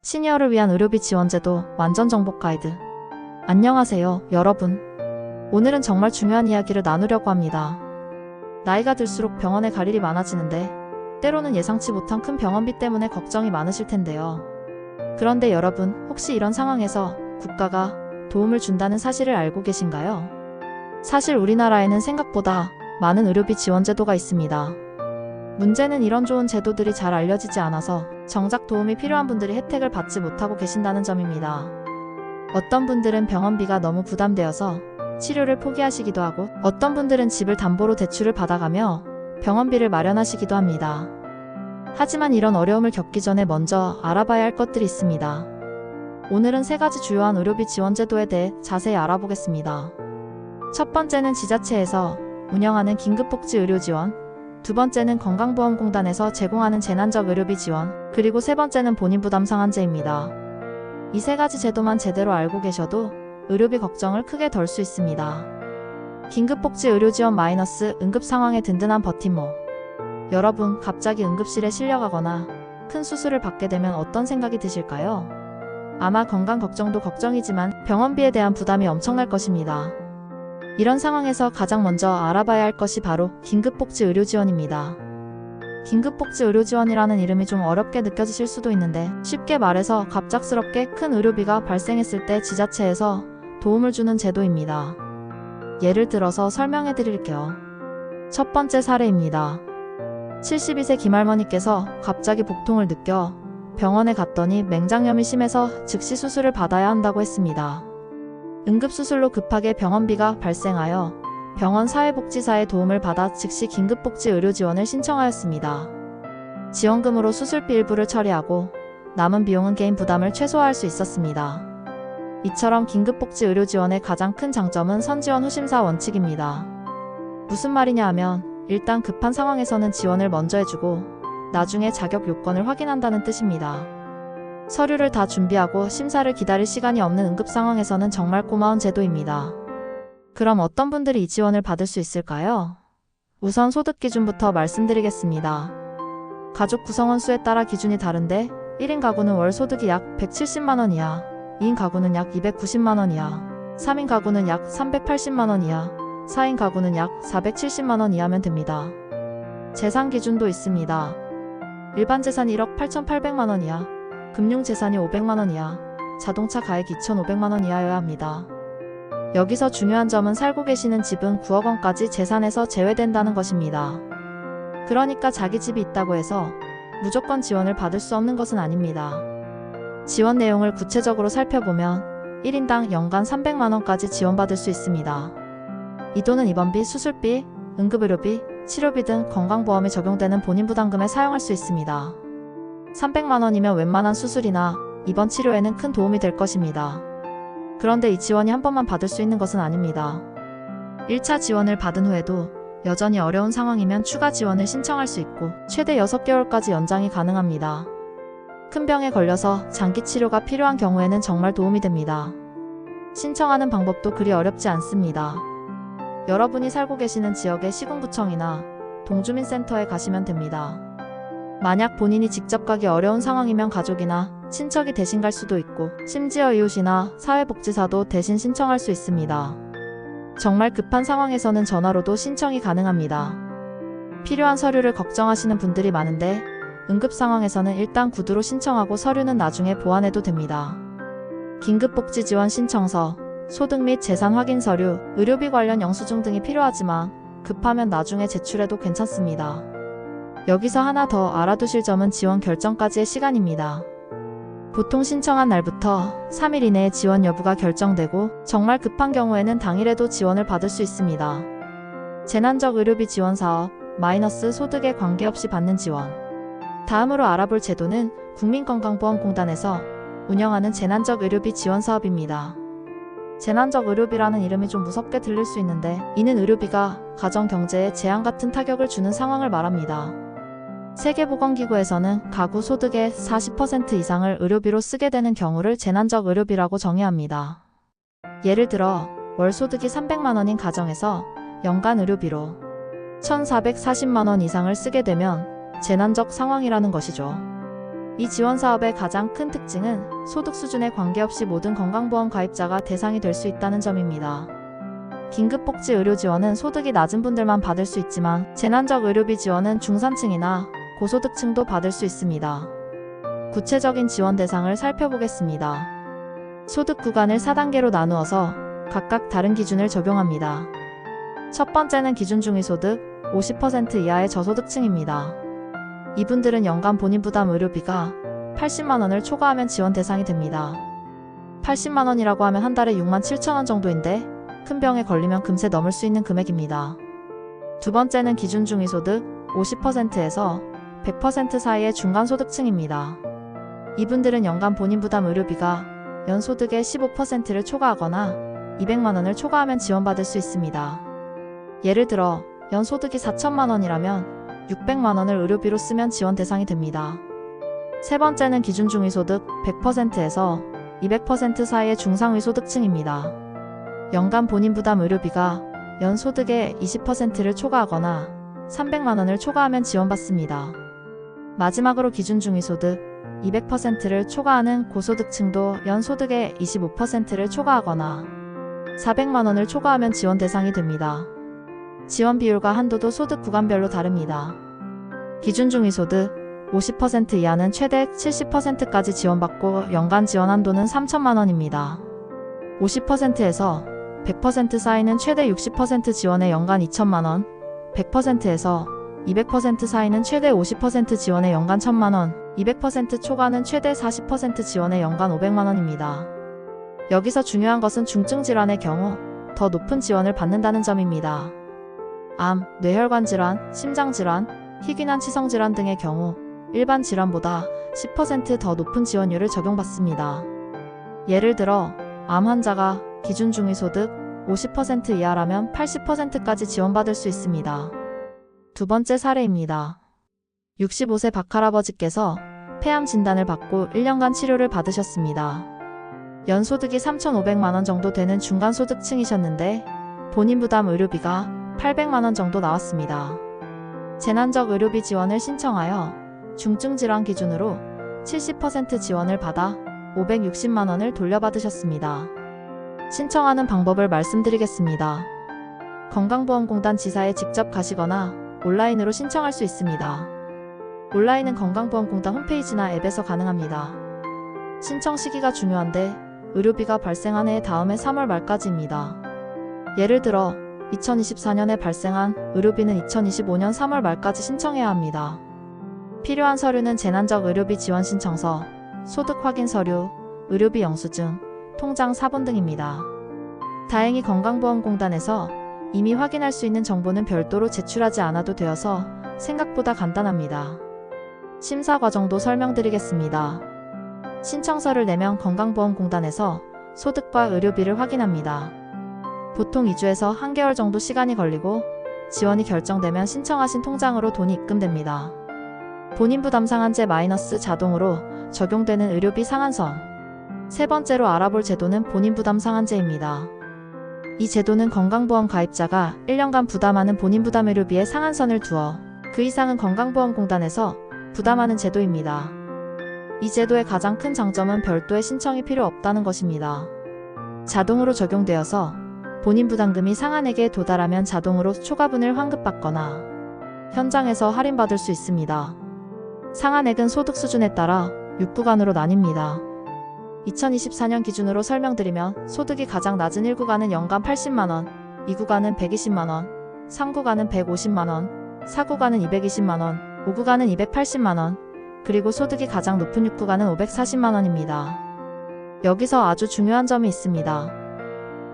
시니어를 위한 의료비 지원제도 완전 정복 가이드. 안녕하세요, 여러분. 오늘은 정말 중요한 이야기를 나누려고 합니다. 나이가 들수록 병원에 갈 일이 많아지는데 때로는 예상치 못한 큰 병원비 때문에 걱정이 많으실 텐데요. 그런데 여러분, 혹시 이런 상황에서 국가가 도움을 준다는 사실을 알고 계신가요? 사실 우리나라에는 생각보다 많은 의료비 지원제도가 있습니다. 문제는 이런 좋은 제도들이 잘 알려지지 않아서 정작 도움이 필요한 분들이 혜택을 받지 못하고 계신다는 점입니다. 어떤 분들은 병원비가 너무 부담되어서 치료를 포기하시기도 하고, 어떤 분들은 집을 담보로 대출을 받아가며 병원비를 마련하시기도 합니다. 하지만 이런 어려움을 겪기 전에 먼저 알아봐야 할 것들이 있습니다. 오늘은 3가지 주요한 의료비 지원제도에 대해 자세히 알아보겠습니다. 첫 번째는 지자체에서 운영하는 긴급복지의료지원, 두 번째는 건강보험공단에서 제공하는 재난적 의료비 지원, 그리고 세 번째는 본인부담 상한제입니다. 이 3가지 제도만 제대로 알고 계셔도 의료비 걱정을 크게 덜 수 있습니다. 긴급복지의료지원 마이너스 응급상황의 든든한 버팀목. 여러분, 갑자기 응급실에 실려가거나 큰 수술을 받게 되면 어떤 생각이 드실까요? 아마 건강 걱정도 걱정이지만 병원비에 대한 부담이 엄청날 것입니다. 이런 상황에서 가장 먼저 알아봐야 할 것이 바로 긴급복지의료지원입니다. 긴급복지의료지원이라는 이름이 좀 어렵게 느껴지실 수도 있는데, 쉽게 말해서 갑작스럽게 큰 의료비가 발생했을 때 지자체에서 도움을 주는 제도입니다. 예를 들어서 설명해 드릴게요. 첫 번째 사례입니다. 72세 김할머니께서 갑자기 복통을 느껴 병원에 갔더니 맹장염이 심해서 즉시 수술을 받아야 한다고 했습니다. 응급수술로 급하게 병원비가 발생하여 병원 사회복지사의 도움을 받아 즉시 긴급복지의료지원을 신청하였습니다. 지원금으로 수술비 일부를 처리하고 남은 비용은 개인 부담을 최소화할 수 있었습니다. 이처럼 긴급복지의료지원의 가장 큰 장점은 선지원 후심사 원칙입니다. 무슨 말이냐 하면, 일단 급한 상황에서는 지원을 먼저 해주고 나중에 자격 요건을 확인한다는 뜻입니다. 서류를 다 준비하고 심사를 기다릴 시간이 없는 응급 상황에서는 정말 고마운 제도입니다. 그럼 어떤 분들이 이 지원을 받을 수 있을까요? 우선 소득 기준부터 말씀드리겠습니다. 가족 구성원 수에 따라 기준이 다른데 1인 가구는 월 소득이 약 170만원 이하, 2인 가구는 약 290만원 이하, 3인 가구는 약 380만원 이하, 4인 가구는 약 470만원 이하면 됩니다. 재산 기준도 있습니다. 일반 재산 1억 8,800만원 이하, 금융재산이 500만원 이하, 자동차 가액 2,500만원 이하여야 합니다. 여기서 중요한 점은 살고 계시는 집은 9억 원까지 재산에서 제외된다는 것입니다. 그러니까 자기 집이 있다고 해서 무조건 지원을 받을 수 없는 것은 아닙니다. 지원 내용을 구체적으로 살펴보면 1인당 연간 300만원까지 지원받을 수 있습니다. 이 돈은 입원비, 수술비, 응급의료비, 치료비 등 건강보험이 적용되는 본인부담금에 사용할 수 있습니다. 300만원이면 웬만한 수술이나 입원 치료에는 큰 도움이 될 것입니다. 그런데 이 지원이 한 번만 받을 수 있는 것은 아닙니다. 1차 지원을 받은 후에도 여전히 어려운 상황이면 추가 지원을 신청할 수 있고 최대 6개월까지 연장이 가능합니다. 큰 병에 걸려서 장기 치료가 필요한 경우에는 정말 도움이 됩니다. 신청하는 방법도 그리 어렵지 않습니다. 여러분이 살고 계시는 지역의 시군구청이나 동주민센터에 가시면 됩니다. 만약 본인이 직접 가기 어려운 상황이면 가족이나 친척이 대신 갈 수도 있고, 심지어 이웃이나 사회복지사도 대신 신청할 수 있습니다. 정말 급한 상황에서는 전화로도 신청이 가능합니다. 필요한 서류를 걱정하시는 분들이 많은데 응급 상황에서는 일단 구두로 신청하고 서류는 나중에 보완해도 됩니다. 긴급복지지원 신청서, 소득 및 재산 확인 서류, 의료비 관련 영수증 등이 필요하지만 급하면 나중에 제출해도 괜찮습니다. 여기서 하나 더 알아두실 점은 지원 결정까지의 시간입니다. 보통 신청한 날부터 3일 이내에 지원 여부가 결정되고, 정말 급한 경우에는 당일에도 지원을 받을 수 있습니다. 재난적 의료비 지원 사업, 마이너스 소득에 관계없이 받는 지원. 다음으로 알아볼 제도는 국민건강보험공단에서 운영하는 재난적 의료비 지원 사업입니다. 재난적 의료비라는 이름이 좀 무섭게 들릴 수 있는데, 이는 의료비가 가정 경제에 재앙 같은 타격을 주는 상황을 말합니다. 세계보건기구에서는 가구 소득의 40% 이상을 의료비로 쓰게 되는 경우를 재난적 의료비라고 정의합니다. 예를 들어 월 소득이 300만원인 가정에서 연간 의료비로 1,440만원 이상을 쓰게 되면 재난적 상황이라는 것이죠. 이 지원 사업의 가장 큰 특징은 소득 수준에 관계없이 모든 건강보험 가입자가 대상이 될 수 있다는 점입니다. 긴급복지 의료 지원은 소득이 낮은 분들만 받을 수 있지만 재난적 의료비 지원은 중산층이나 고소득층도 받을 수 있습니다. 구체적인 지원 대상을 살펴보겠습니다. 소득 구간을 4단계로 나누어서 각각 다른 기준을 적용합니다. 첫 번째는 기준 중위소득 50% 이하의 저소득층입니다. 이분들은 연간 본인 부담 의료비가 80만 원을 초과하면 지원 대상이 됩니다. 80만 원이라고 하면 한 달에 6만 7천 원 정도인데 큰 병에 걸리면 금세 넘을 수 있는 금액입니다. 두 번째는 기준 중위소득 50%에서 100% 사이의 중간소득층입니다. 이분들은 연간 본인 부담 의료비가 연소득의 15%를 초과하거나 200만 원을 초과하면 지원받을 수 있습니다. 예를 들어 연소득이 4천만 원이라면 600만 원을 의료비로 쓰면 지원 대상이 됩니다. 세 번째는 기준 중위소득 100%에서 200% 사이의 중상위소득층입니다. 연간 본인 부담 의료비가 연소득의 20%를 초과하거나 300만 원을 초과하면 지원받습니다. 마지막으로 기준 중위소득 200%를 초과하는 고소득층도 연소득의 25%를 초과하거나 400만 원을 초과하면 지원 대상이 됩니다. 지원 비율과 한도도 소득 구간별로 다릅니다. 기준 중위소득 50% 이하는 최대 70%까지 지원받고 연간 지원 한도는 3천만 원입니다. 50%에서 100% 사이는 최대 60% 지원에 연간 2천만 원, 100%에서 200% 사이는 최대 50% 지원에 연간 1천만 원, 200% 초과는 최대 40% 지원에 연간 500만 원입니다. 여기서 중요한 것은 중증 질환의 경우 더 높은 지원을 받는다는 점입니다. 암, 뇌혈관 질환, 심장 질환, 희귀난 치성 질환 등의 경우 일반 질환보다 10% 더 높은 지원율을 적용받습니다. 예를 들어 암 환자가 기준 중위소득 50% 이하라면 80%까지 지원받을 수 있습니다. 두 번째 사례입니다. 65세 박할아버지께서 폐암 진단을 받고 1년간 치료를 받으셨습니다. 연소득이 3,500만 원 정도 되는 중간소득층이셨는데 본인 부담 의료비가 800만 원 정도 나왔습니다. 재난적 의료비 지원을 신청하여 중증 질환 기준으로 70% 지원을 받아 560만 원을 돌려받으셨습니다. 신청하는 방법을 말씀드리겠습니다. 건강보험공단 지사에 직접 가시거나 온라인으로 신청할 수 있습니다. 온라인은 건강보험공단 홈페이지나 앱에서 가능합니다. 신청 시기가 중요한데 의료비가 발생한 해의 다음해 3월 말까지입니다. 예를 들어 2024년에 발생한 의료비는 2025년 3월 말까지 신청해야 합니다. 필요한 서류는 재난적 의료비 지원 신청서, 소득 확인 서류, 의료비 영수증, 통장 사본 등입니다. 다행히 건강보험공단에서 이미 확인할 수 있는 정보는 별도로 제출하지 않아도 되어서 생각보다 간단합니다. 심사 과정도 설명드리겠습니다. 신청서를 내면 건강보험공단에서 소득과 의료비를 확인합니다. 보통 2주에서 1개월 정도 시간이 걸리고 지원이 결정되면 신청하신 통장으로 돈이 입금됩니다. 본인 부담 상한제 마이너스 자동으로 적용되는 의료비 상한선. 세 번째로 알아볼 제도는 본인 부담 상한제입니다. 이 제도는 건강보험 가입자가 1년간 부담하는 본인 부담 의료비의 상한선을 두어 그 이상은 건강보험공단에서 부담하는 제도입니다. 이 제도의 가장 큰 장점은 별도의 신청이 필요 없다는 것입니다. 자동으로 적용되어서 본인 부담금이 상한액에 도달하면 자동으로 초과분을 환급받거나 현장에서 할인받을 수 있습니다. 상한액은 소득 수준에 따라 6구간으로 나뉩니다. 2024년 기준으로 설명드리면 소득이 가장 낮은 1구간은 연간 80만원, 2구간은 120만원, 3구간은 150만원, 4구간은 220만원, 5구간은 280만원, 그리고 소득이 가장 높은 6구간은 540만원입니다. 여기서 아주 중요한 점이 있습니다.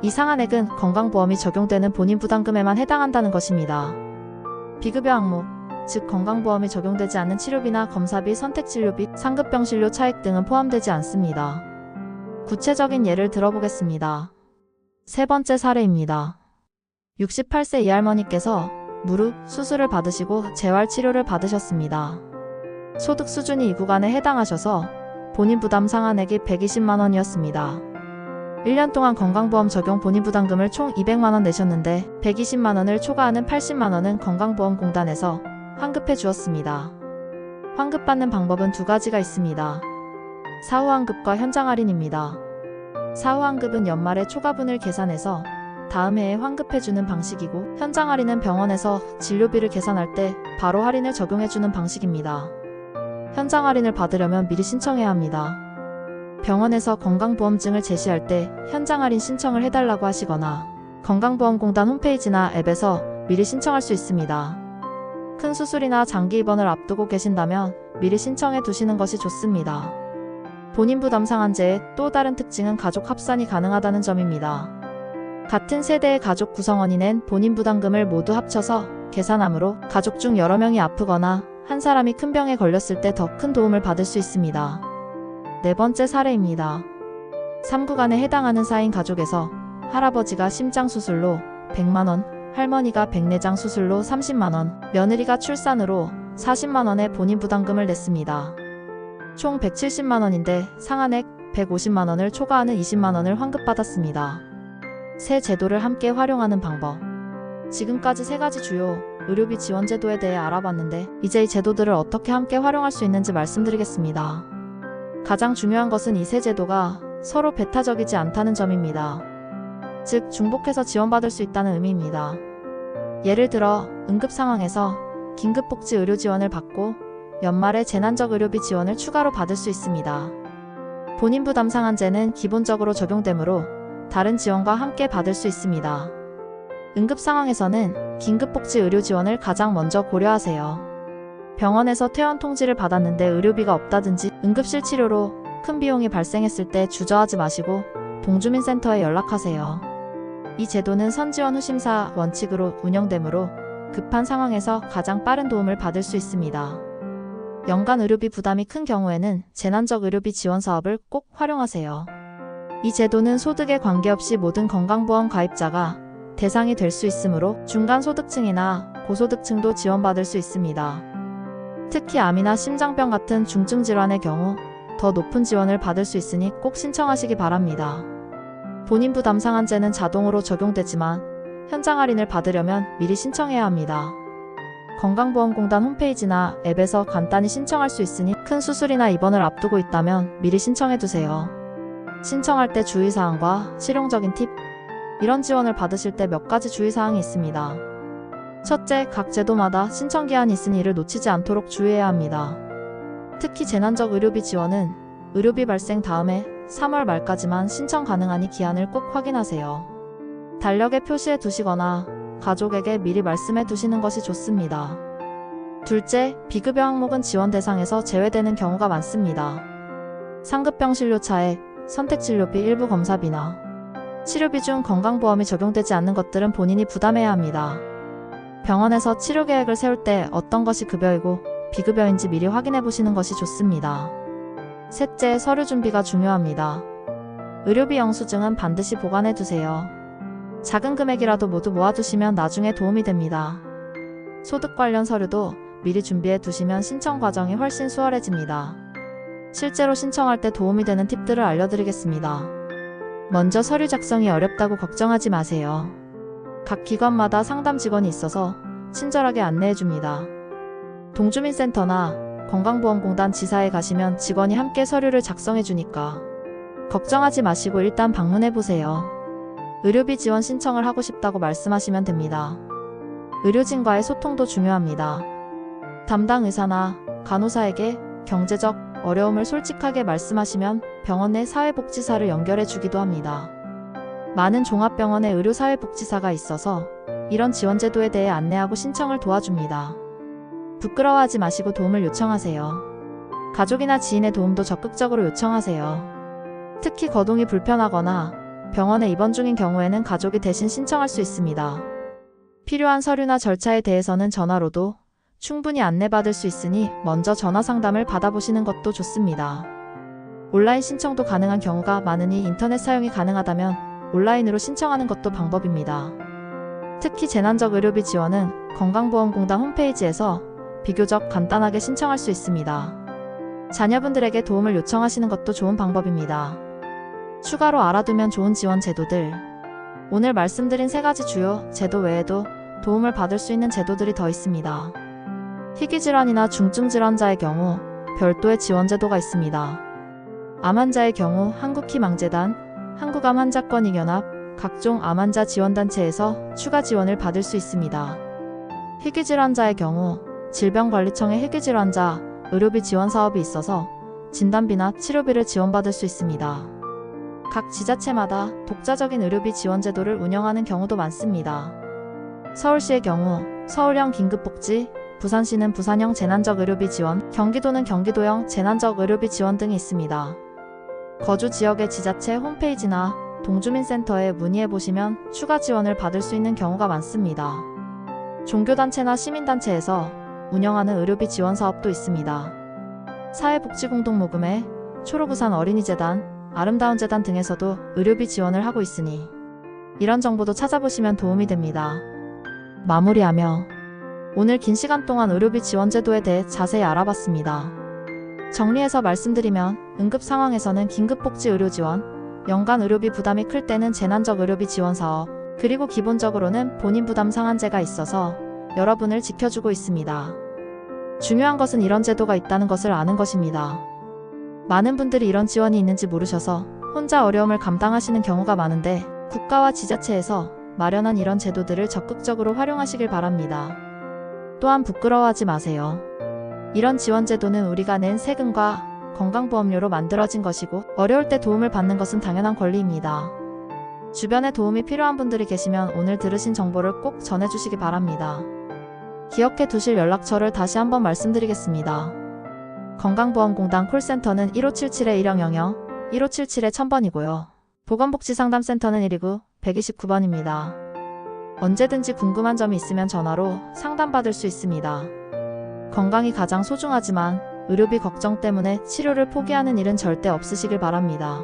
이 상한액은 건강보험이 적용되는 본인 부담금에만 해당한다는 것입니다. 비급여 항목, 즉 건강보험이 적용되지 않는 치료비나 검사비, 선택진료비, 상급병실료 차익 등은 포함되지 않습니다. 구체적인 예를 들어보겠습니다. 세 번째 사례입니다. 68세 이할머니께서 무릎 수술을 받으시고 재활치료를 받으셨습니다. 소득 수준이 2구간에 해당하셔서 본인 부담 상한액이 120만원이었습니다. 1년 동안 건강보험 적용 본인 부담금을 총 200만원 내셨는데 120만원을 초과하는 80만원은 건강보험공단에서 환급해 주었습니다. 환급받는 방법은 두 가지가 있습니다. 사후환급과 현장할인입니다. 사후환급은 연말에 초과분을 계산해서 다음 해에 환급해주는 방식이고, 현장할인은 병원에서 진료비를 계산할 때 바로 할인을 적용해주는 방식입니다. 현장할인을 받으려면 미리 신청해야 합니다. 병원에서 건강보험증을 제시할 때 현장할인 신청을 해달라고 하시거나 건강보험공단 홈페이지나 앱에서 미리 신청할 수 있습니다. 큰 수술이나 장기 입원을 앞두고 계신다면 미리 신청해 두시는 것이 좋습니다. 본인 부담 상한제의 또 다른 특징은 가족 합산이 가능하다는 점입니다. 같은 세대의 가족 구성원이 낸 본인 부담금을 모두 합쳐서 계산하므로 가족 중 여러 명이 아프거나 한 사람이 큰 병에 걸렸을 때 더 큰 도움을 받을 수 있습니다. 네 번째 사례입니다. 3구간에 해당하는 4인 가족에서 할아버지가 심장수술로 100만원, 할머니가 백내장 수술로 30만원, 며느리가 출산으로 40만원의 본인 부담금을 냈습니다. 총 170만원인데 상한액 150만원을 초과하는 20만원을 환급받았습니다. 새 제도를 함께 활용하는 방법. 지금까지 세 가지 주요 의료비 지원 제도에 대해 알아봤는데, 이제 이 제도들을 어떻게 함께 활용할 수 있는지 말씀드리겠습니다. 가장 중요한 것은 이 세 제도가 서로 배타적이지 않다는 점입니다. 즉, 중복해서 지원받을 수 있다는 의미입니다. 예를 들어 응급 상황에서 긴급복지 의료 지원을 받고 연말에 재난적 의료비 지원을 추가로 받을 수 있습니다. 본인 부담 상한제는 기본적으로 적용되므로 다른 지원과 함께 받을 수 있습니다. 응급 상황에서는 긴급복지 의료 지원을 가장 먼저 고려하세요. 병원에서 퇴원 통지를 받았는데 의료비가 없다든지 응급실 치료로 큰 비용이 발생했을 때 주저하지 마시고 동주민센터에 연락하세요. 이 제도는 선지원 후심사 원칙으로 운영되므로 급한 상황에서 가장 빠른 도움을 받을 수 있습니다. 연간 의료비 부담이 큰 경우에는 재난적 의료비 지원 사업을 꼭 활용하세요. 이 제도는 소득에 관계없이 모든 건강보험 가입자가 대상이 될 수 있으므로 중간소득층이나 고소득층도 지원받을 수 있습니다. 특히 암이나 심장병 같은 중증 질환의 경우 더 높은 지원을 받을 수 있으니 꼭 신청하시기 바랍니다. 본인 부담 상한제는 자동으로 적용되지만 현장 할인을 받으려면 미리 신청해야 합니다. 건강보험공단 홈페이지나 앱에서 간단히 신청할 수 있으니 큰 수술이나 입원을 앞두고 있다면 미리 신청해두세요. 신청할 때 주의사항과 실용적인 팁. 이런 지원을 받으실 때 몇 가지 주의사항이 있습니다. 첫째, 각 제도마다 신청 기한이 있으니 이를 놓치지 않도록 주의해야 합니다. 특히 재난적 의료비 지원은 의료비 발생 다음해 3월 말까지만 신청 가능하니 기한을 꼭 확인하세요. 달력에 표시해 두시거나 가족에게 미리 말씀해 두시는 것이 좋습니다. 둘째, 비급여 항목은 지원 대상에서 제외되는 경우가 많습니다. 상급병 진료차액, 선택진료비, 일부 검사비나 치료비 중 건강보험이 적용되지 않는 것들은 본인이 부담해야 합니다. 병원에서 치료 계획을 세울 때 어떤 것이 급여이고 비급여인지 미리 확인해 보시는 것이 좋습니다. 셋째, 서류 준비가 중요합니다. 의료비 영수증은 반드시 보관해 두세요. 작은 금액이라도 모두 모아두시면 나중에 도움이 됩니다. 소득 관련 서류도 미리 준비해 두시면 신청 과정이 훨씬 수월해집니다. 실제로 신청할 때 도움이 되는 팁들을 알려드리겠습니다. 먼저 서류 작성이 어렵다고 걱정하지 마세요. 각 기관마다 상담 직원이 있어서 친절하게 안내해 줍니다. 동주민센터나 건강보험공단 지사에 가시면 직원이 함께 서류를 작성해 주니까 걱정하지 마시고 일단 방문해 보세요. 의료비 지원 신청을 하고 싶다고 말씀하시면 됩니다. 의료진과의 소통도 중요합니다. 담당 의사나 간호사에게 경제적 어려움을 솔직하게 말씀하시면 병원 내 사회복지사를 연결해 주기도 합니다. 많은 종합병원에 의료사회복지사가 있어서 이런 지원제도에 대해 안내하고 신청을 도와줍니다. 부끄러워하지 마시고 도움을 요청하세요. 가족이나 지인의 도움도 적극적으로 요청하세요. 특히 거동이 불편하거나 병원에 입원 중인 경우에는 가족이 대신 신청할 수 있습니다. 필요한 서류나 절차에 대해서는 전화로도 충분히 안내받을 수 있으니 먼저 전화 상담을 받아보시는 것도 좋습니다. 온라인 신청도 가능한 경우가 많으니 인터넷 사용이 가능하다면 온라인으로 신청하는 것도 방법입니다. 특히 재난적 의료비 지원은 건강보험공단 홈페이지에서 비교적 간단하게 신청할 수 있습니다. 자녀분들에게 도움을 요청하시는 것도 좋은 방법입니다. 추가로 알아두면 좋은 지원 제도들. 오늘 말씀드린 세 가지 주요 제도 외에도 도움을 받을 수 있는 제도들이 더 있습니다. 희귀질환이나 중증질환자의 경우 별도의 지원제도가 있습니다. 암 환자의 경우 한국희망재단, 한국암 환자권익연합, 각종 암 환자 지원단체에서 추가 지원을 받을 수 있습니다. 희귀질환자의 경우 질병관리청의 희귀질환자 의료비 지원 사업이 있어서 진단비나 치료비를 지원받을 수 있습니다. 각 지자체마다 독자적인 의료비 지원 제도를 운영하는 경우도 많습니다. 서울시의 경우 서울형 긴급복지, 부산시는 부산형 재난적 의료비 지원, 경기도는 경기도형 재난적 의료비 지원 등이 있습니다. 거주 지역의 지자체 홈페이지나 동주민센터에 문의해보시면 추가 지원을 받을 수 있는 경우가 많습니다. 종교단체나 시민단체에서 운영하는 의료비 지원 사업도 있습니다. 사회복지공동모금회, 초록우산 어린이재단, 아름다운 재단 등에서도 의료비 지원을 하고 있으니 이런 정보도 찾아보시면 도움이 됩니다. 마무리하며 오늘 긴 시간 동안 의료비 지원 제도에 대해 자세히 알아봤습니다. 정리해서 말씀드리면 응급 상황에서는 긴급복지 의료 지원, 연간 의료비 부담이 클 때는 재난적 의료비 지원 사업, 그리고 기본적으로는 본인 부담 상한제가 있어서 여러분을 지켜주고 있습니다. 중요한 것은 이런 제도가 있다는 것을 아는 것입니다. 많은 분들이 이런 지원이 있는지 모르셔서 혼자 어려움을 감당하시는 경우가 많은데 국가와 지자체에서 마련한 이런 제도들을 적극적으로 활용하시길 바랍니다. 또한 부끄러워하지 마세요. 이런 지원 제도는 우리가 낸 세금과 건강보험료로 만들어진 것이고 어려울 때 도움을 받는 것은 당연한 권리입니다. 주변에 도움이 필요한 분들이 계시면 오늘 들으신 정보를 꼭 전해주시기 바랍니다. 기억해 두실 연락처를 다시 한번 말씀드리겠습니다. 건강보험공단 콜센터는 1577-1000, 1577-1000번이고요. 보건복지상담센터는 129-129번입니다. 언제든지 궁금한 점이 있으면 전화로 상담받을 수 있습니다. 건강이 가장 소중하지만 의료비 걱정 때문에 치료를 포기하는 일은 절대 없으시길 바랍니다.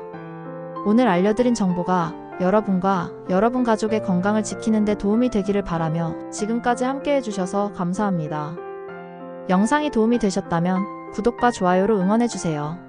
오늘 알려드린 정보가 여러분과 여러분 가족의 건강을 지키는 데 도움이 되기를 바라며 지금까지 함께 해주셔서 감사합니다. 영상이 도움이 되셨다면 구독과 좋아요로 응원해주세요.